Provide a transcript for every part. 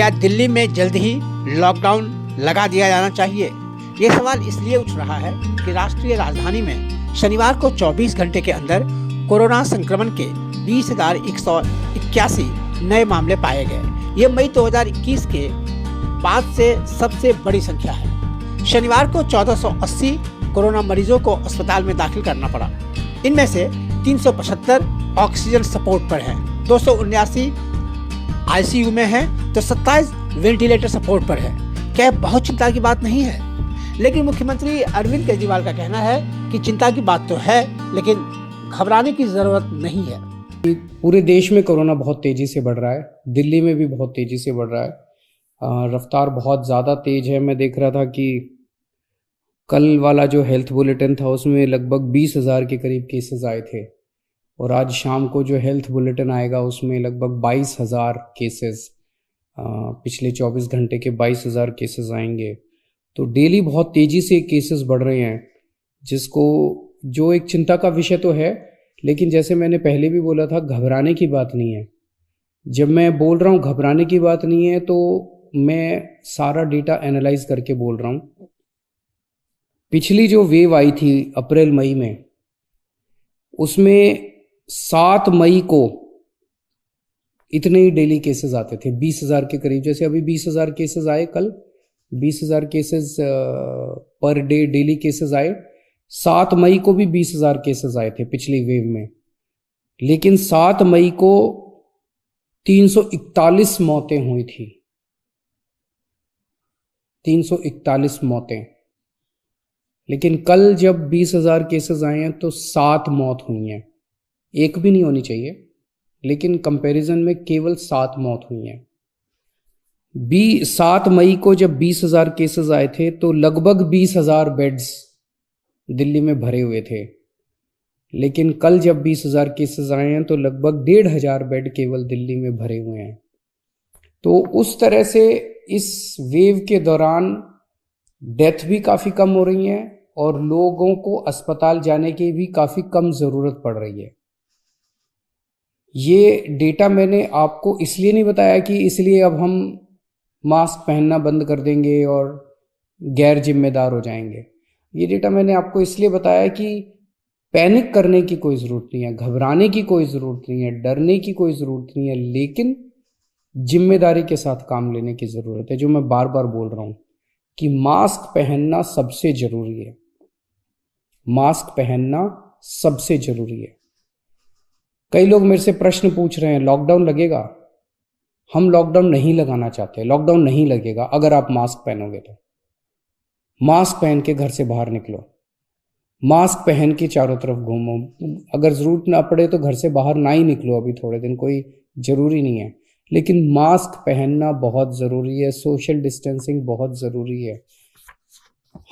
क्या दिल्ली में जल्द ही लॉकडाउन लगा दिया जाना चाहिए? ये सवाल इसलिए उठ रहा है कि राष्ट्रीय राजधानी में शनिवार को 24 घंटे के अंदर कोरोना संक्रमण के 20,181 नए मामले पाए गए। ये मई 2021 के बाद से सबसे बड़ी संख्या है। शनिवार को 1480 कोरोना मरीजों को अस्पताल में दाखिल करना पड़ा। इनमें से 375 ऑक्सीजन सपोर्ट पर हैं, 279 आईसीयू में हैं, तो 27 वेंटिलेटर सपोर्ट पर है। क्या बहुत चिंता की बात नहीं है? लेकिन मुख्यमंत्री अरविंद केजरीवाल का कहना है कि चिंता की बात तो है, लेकिन घबराने की जरूरत नहीं है। पूरे देश में कोरोना बहुत तेजी से बढ़ रहा है, दिल्ली में भी बहुत तेजी से बढ़ रहा है। रफ्तार बहुत ज़्यादा तेज है। मैं देख रहा था कि कल वाला जो हेल्थ बुलेटिन था उसमें लगभग 20,000 के करीब केसेस आए थे, और आज शाम को जो हेल्थ बुलेटिन आएगा उसमें लगभग 22,000 केसेस, पिछले 24 घंटे के 22,000 केसेस आएंगे। तो डेली बहुत तेज़ी से केसेस बढ़ रहे हैं, जो एक चिंता का विषय तो है, लेकिन जैसे मैंने पहले भी बोला था, घबराने की बात नहीं है। जब मैं बोल रहा हूँ घबराने की बात नहीं है, तो मैं सारा डेटा एनालाइज करके बोल रहा हूँ। पिछली जो वेव आई थी अप्रैल मई में, उसमें 7 मई को इतने ही डेली केसेस आते थे, 20,000 के करीब। जैसे अभी 20,000 केसेस आए, कल 20,000 cases per day daily cases आए। 7 मई को भी 20,000 केसेस आए थे पिछली वेव में, लेकिन 7 मई को 341 मौतें हुई थी। 341 मौतें। लेकिन कल जब 20,000 केसेस आए हैं तो 7 मौत हुई हैं। एक भी नहीं होनी चाहिए, लेकिन कंपैरिजन में केवल 7 मौत हुई हैं। 7 मई को जब 20,000 केसेस आए थे तो लगभग 20,000 बेड्स दिल्ली में भरे हुए थे, लेकिन कल जब 20,000 केसेस आए हैं तो लगभग 1,500 बेड केवल दिल्ली में भरे हुए हैं। तो उस तरह से इस वेव के दौरान डेथ भी काफ़ी कम हो रही हैं, और लोगों को अस्पताल जाने की भी काफ़ी कम ज़रूरत पड़ रही है। ये डेटा मैंने आपको इसलिए नहीं बताया कि इसलिए अब हम मास्क पहनना बंद कर देंगे और गैर जिम्मेदार हो जाएंगे। ये डेटा मैंने आपको इसलिए बताया कि पैनिक करने की कोई ज़रूरत नहीं है, घबराने की कोई ज़रूरत नहीं है, डरने की कोई ज़रूरत नहीं है, लेकिन जिम्मेदारी के साथ काम लेने की ज़रूरत है। जो मैं बार बार बोल रहा हूँ कि मास्क पहनना सबसे ज़रूरी है। मास्क पहनना सबसे ज़रूरी है। कई लोग मेरे से प्रश्न पूछ रहे हैं, लॉकडाउन लगेगा? हम लॉकडाउन नहीं लगाना चाहते। लॉकडाउन नहीं लगेगा अगर आप मास्क पहनोगे तो। मास्क पहन के घर से बाहर निकलो, मास्क पहन के चारों तरफ घूमो। अगर ज़रूरत ना पड़े तो घर से बाहर ना ही निकलो, अभी थोड़े दिन कोई ज़रूरी नहीं है, लेकिन मास्क पहनना बहुत ज़रूरी है। सोशल डिस्टेंसिंग बहुत ज़रूरी है।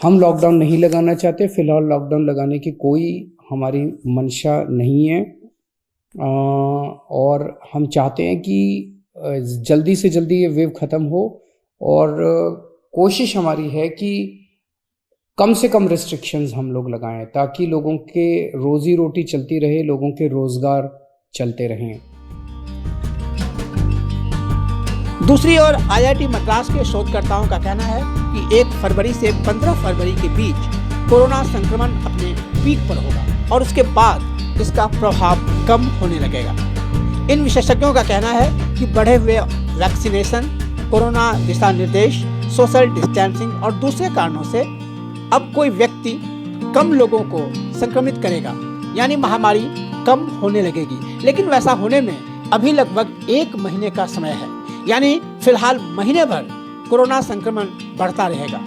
हम लॉकडाउन नहीं लगाना चाहते। फ़िलहाल लॉकडाउन लगाने की कोई हमारी मंशा नहीं है, और हम चाहते हैं कि जल्दी से जल्दी ये वेव ख़त्म हो, और कोशिश हमारी है कि कम से कम रिस्ट्रिक्शंस हम लोग लगाएं, ताकि लोगों के रोज़ी रोटी चलती रहे, लोगों के रोज़गार चलते रहें। दूसरी ओर आईआईटी मद्रास के शोधकर्ताओं का कहना है कि 1 फरवरी से 15 फरवरी के बीच कोरोना संक्रमण अपने पीक पर होगा, और उसके बाद इसका प्रभाव कम होने लगेगा। इन विशेषज्ञों का कहना है कि बढ़े हुए वैक्सीनेशन, कोरोना दिशा निर्देश, सोशल डिस्टेंसिंग और दूसरे कारणों से अब कोई व्यक्ति कम लोगों को संक्रमित करेगा, यानी महामारी कम होने लगेगी। लेकिन वैसा होने में अभी लगभग 1 महीने का समय है, यानी फिलहाल महीने भर कोरोना संक्रमण बढ़ता रहेगा।